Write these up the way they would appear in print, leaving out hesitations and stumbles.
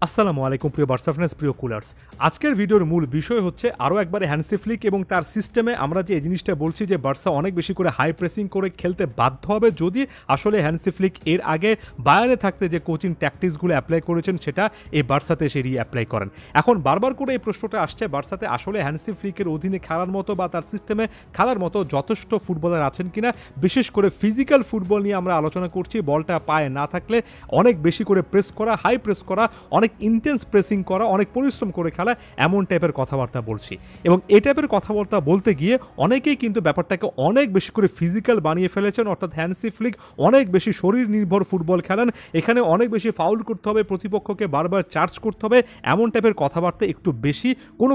আসসালামু আলাইকুম প্রিয় বার্সা ফ্যান্স, প্রিয় কুলার্স। আজকের ভিডিওর মূল বিষয় হচ্ছে আরও একবারে হ্যান্সি ফ্লিক এবং তার সিস্টেমে আমরা যে এই জিনিসটা বলছি যে বার্সা অনেক বেশি করে হাই প্রেসিং করে খেলতে বাধ্য হবে যদি আসলে হ্যান্সি ফ্লিক এর আগে বায়ার্নে থাকতে যে কোচিং ট্যাকটিক্সগুলো অ্যাপ্লাই করেছেন সেটা এই বার্সাতে এসে অ্যাপ্লাই করেন। এখন বারবার করে এই প্রশ্নটা আসছে বার্সাতে আসলে হ্যান্সি ফ্লিকের অধীনে খেলার মতো বা তার সিস্টেমে খেলার মতো যথেষ্ট ফুটবলার আছেন কিনা। বিশেষ করে ফিজিক্যাল ফুটবল নিয়ে আমরা আলোচনা করছি। বলটা পায়ে না থাকলে অনেক বেশি করে প্রেস করা, হাই প্রেস করা, অনেক ইন্টেন্স প্রেসিং করা, অনেক পরিশ্রম করে খেলা, এমন টাইপের কথাবার্তা বলছি। এবং এই টাইপের কথাবার্তা বলতে গিয়ে অনেকেই কিন্তু ব্যাপারটাকে অনেক বেশি করে ফিজিক্যাল বানিয়ে ফেলেছেন। অর্থাৎ হ্যান্সি ফ্লিক অনেক বেশি শরীর নির্ভর ফুটবল খেলেন, এখানে অনেক বেশি ফাউল করতে হবে, প্রতিপক্ষকে বারবার চার্জ করতে হবে, এমন টাইপের কথাবার্তা একটু বেশি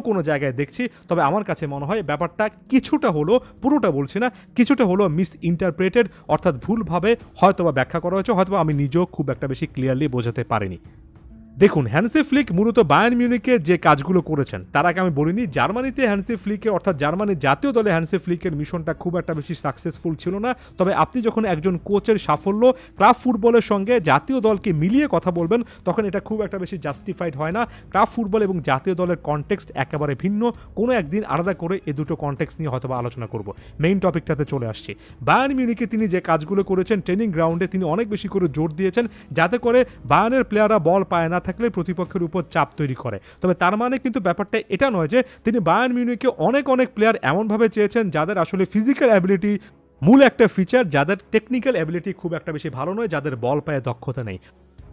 কোনো জায়গায় দেখছি। তবে আমার কাছে মনে হয় ব্যাপারটা কিছুটা হলো, পুরোটা বলছি না, কিছুটা হলো মিস ইন্টারপ্রেটেড, অর্থাৎ ভুলভাবে হয়তোবা ব্যাখ্যা করা হয়েছে, হয়তোবা আমি নিজেও খুব একটা বেশি ক্লিয়ারলি বোঝাতে পারিনি। দেখুন, হ্যান্সি ফ্লিক মূলত বায়ার্ন মিউনিখে যে কাজগুলো করেছেন তার আগে আমি বলিনি জার্মানিতে হ্যান্সি ফ্লিকের, অর্থাৎ জার্মানির জাতীয় দলে হ্যান্সি ফ্লিকের মিশনটা খুব একটা বেশি সাকসেসফুল ছিল না। তবে আপনি যখন একজন কোচের সাফল্য ক্লাব ফুটবলের সঙ্গে জাতীয় দলকে মিলিয়ে কথা বলবেন তখন এটা খুব একটা বেশি জাস্টিফাইড হয় না। ক্লাব ফুটবল এবং জাতীয় দলের কনটেক্সট একেবারে ভিন্ন। কোনো একদিন আলাদা করে এই দুটো কনটেক্সট নিয়ে হয়তো আলোচনা করব। মেইন টপিকটাতে চলে আসছি। বায়ার্ন মিউনিখে তিনি যে কাজগুলো করেছেন, ট্রেনিং গ্রাউন্ডে তিনি অনেক বেশি করে জোর দিয়েছেন যাতে করে বায়ার্নের প্লেয়াররা বল পায় না থাকলে প্রতিপক্ষের উপর চাপ তৈরি করে। তবে তার মানে কিন্তু ব্যাপারটা এটা নয় যে তিনি বায়ার্ন মিউনিখকে অনেক প্লেয়ার এমনভাবে চেয়েছেন যাদের আসলে ফিজিক্যাল অ্যাবিলিটি মূল একটা ফিচার, যাদের টেকনিক্যাল অ্যাবিলিটি খুব একটা বেশি ভালো নয়, যাদের বল পায়ে দক্ষতা নেই।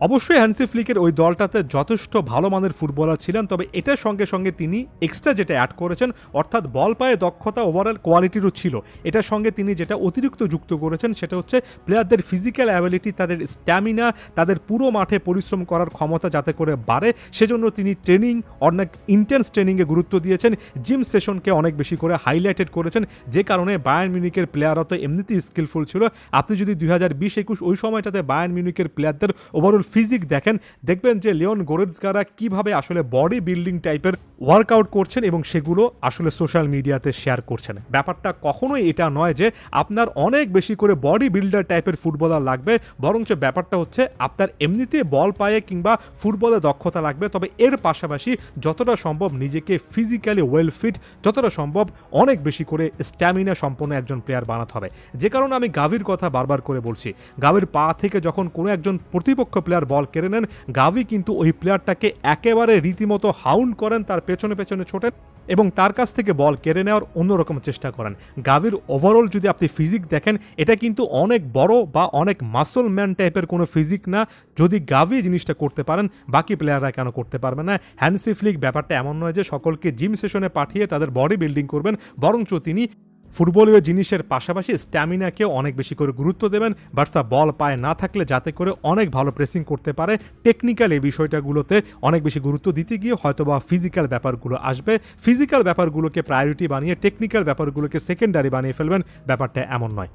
অবশ্যই হ্যান্সি ফ্লিকের ওই দলটাতে যথেষ্ট ভালো মানের ফুটবলার ছিলেন, তবে এটার সঙ্গে সঙ্গে তিনি এক্সট্রা যেটা অ্যাড করেছেন অর্থাৎ বল পায়ে দক্ষতা ওভারঅল কোয়ালিটিরও ছিল, এটার সঙ্গে তিনি যেটা অতিরিক্ত যুক্ত করেছেন সেটা হচ্ছে প্লেয়ারদের ফিজিক্যাল অ্যাবিলিটি, তাদের স্ট্যামিনা, তাদের পুরো মাঠে পরিশ্রম করার ক্ষমতা যাতে করে বাড়ে সেজন্য তিনি ট্রেনিং, অনেক ইন্টেন্স ট্রেনিংয়ে গুরুত্ব দিয়েছেন, জিম সেশনকে অনেক বেশি করে হাইলাইটেড করেছেন, যে কারণে বায়ার্ন মিউনিখের প্লেয়াররা তো এমনিতেই স্কিলফুল ছিল। আপনি যদি 2020-21 ওই সময়টাতে বায়ার্ন মিউনিখের প্লেয়ারদের ওভারঅল ফিজিক দেখেন, দেখবেন যে লিওন গোরেৎসকারা কিভাবে আসলে বডি বিল্ডিং টাইপের ওয়ার্কআউট করছেন এবং সেগুলো আসলে সোশ্যাল মিডিয়াতে শেয়ার করছেন। ব্যাপারটা কখনোই এটা নয় যে আপনার অনেক বেশি করে বডি বিল্ডার টাইপের ফুটবলার লাগবে, বরঞ্চ ব্যাপারটা হচ্ছে আপনার এমনিতে বল পায়ে কিংবা ফুটবলে দক্ষতা লাগবে, তবে এর পাশাপাশি যতটা সম্ভব নিজেকে ফিজিক্যালি ওয়েল ফিট, যতটা সম্ভব অনেক বেশি করে স্ট্যামিনা সম্পন্ন একজন প্লেয়ার বানাতে হবে। যে কারণে আমি গাভির কথা বারবার করে বলছি, গাভির পা থেকে যখন কোনো একজন প্রতিপক্ষ প্লেয়ার বল কেড়ে নেন, গাভি কিন্তু ওই প্লেয়ারটাকে একেবারে রীতিমতো হাউন্ড করেন, তার পেছনে ছোটেন এবং তার কাছ থেকে বল কেড়ে নেওয়ার অন্যরকম চেষ্টা করেন। গাভির ওভারঅল যদি আপনি ফিজিক দেখেন, এটা কিন্তু অনেক বড় বা অনেক মাসল ম্যান টাইপের কোনো ফিজিক না। যদি গাভি জিনিসটা করতে পারেন বাকি প্লেয়াররা কেন করতে পারবে না? হ্যান্সি ফ্লিক ব্যাপারটা এমন নয় যে সকলকে জিম সেশনে পাঠিয়ে তাদের বডি বিল্ডিং করবেন, বরঞ্চ তিনি ফুটবলীয় জিনিসের পাশাপাশি স্ট্যামিনাকেও অনেক বেশি করে গুরুত্ব দেবেন। বার্সা বল পায়ে না থাকলে যাতে করে অনেক ভালো প্রেসিং করতে পারে, টেকনিক্যাল এই বিষয়টাগুলোতে অনেক বেশি গুরুত্ব দিতে গিয়ে হয়তোবা ফিজিক্যাল ব্যাপারগুলো আসবে, ফিজিক্যাল ব্যাপারগুলোকে প্রায়োরিটি বানিয়ে টেকনিক্যাল ব্যাপারগুলোকে সেকেন্ডারি বানিয়ে ফেলবেন। ব্যাপারটা এমন নয়।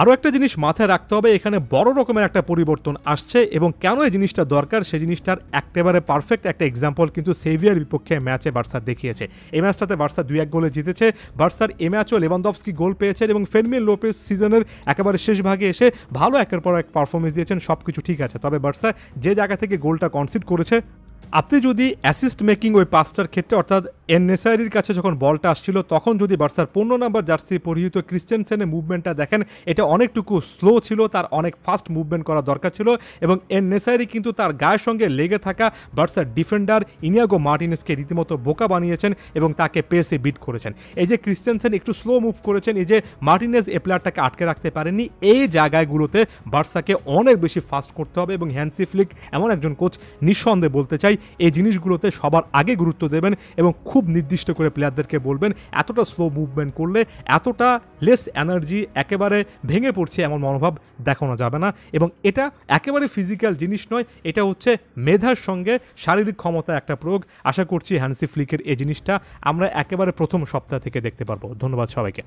আরও একটা জিনিস মাথায় রাখতে হবে, এখানে বড় রকমের একটা পরিবর্তন আসছে এবং কেন এই জিনিসটা দরকার সেই জিনিসটার একেবারে পারফেক্ট একটা এক্সাম্পল কিন্তু সেভিয়ার বিপক্ষে ম্যাচে বার্সা দেখিয়েছে। এই ম্যাচটাতে বার্সা 2-1 গোলে জিতেছে। বার্সার এই ম্যাচও লেভানডফস্কি গোল পেয়েছেন এবং ফেরমিন লোপেজ সিজনের একেবারে শেষ ভাগে এসে ভালো একের পর এক পারফরমেন্স দিয়েছেন, সব কিছু ঠিক আছে। তবে বার্সা যে জায়গা থেকে গোলটা কনসিড করেছে, আপনি যদি অ্যাসিস্ট মেকিং ওই পাসটার ক্ষেত্রে অর্থাৎ এননেসারির কাছে যখন বলটা আসছিল তখন যদি বার্সার 15 নম্বর জার্সি পরিহিত ক্রিস্টেনসেনের মুভমেন্টটা দেখেন, এটা অনেকটুকু স্লো ছিল, তার অনেক ফাস্ট মুভমেন্ট করা দরকার ছিল এবং এননেসারি কিন্তু তার গায়ের সঙ্গে লেগে থাকা বার্সার ডিফেন্ডার ইনিয়াগো মার্টিনেসকে রীতিমতো বোকা বানিয়েছেন এবং তাকে পেসে বিট করেছেন। এই যে ক্রিস্টেনসেন একটু স্লো মুভ করেছেন, এই যে মার্টিনেস এ প্লেয়ারটাকে আটকে রাখতে পারেননি, এই জায়গাগুলোতে বার্সাকে অনেক বেশি ফাস্ট করতে হবে এবং হ্যান্সি ফ্লিক এমন একজন কোচ, নিঃসন্দেহে বলতে চাই এই জিনিসগুলোতে সবার আগে গুরুত্ব দেবেন এবং খুব নির্দিষ্ট করে প্লেয়ারদেরকে বলবেন এতটা স্লো মুভমেন্ট করলে, এতটা লেস এনার্জি, একেবারে ভেঙে পড়ছে এমন মনোভাব দেখানো যাবে না। এবং এটা একেবারে ফিজিক্যাল জিনিস নয়, এটা হচ্ছে মেধার সঙ্গে শারীরিক ক্ষমতা একটা প্রয়োগ। আশা করছি হ্যান্সি ফ্লিকের এই জিনিসটা আমরা একেবারে প্রথম সপ্তাহ থেকে দেখতে পারবো। ধন্যবাদ সবাইকে।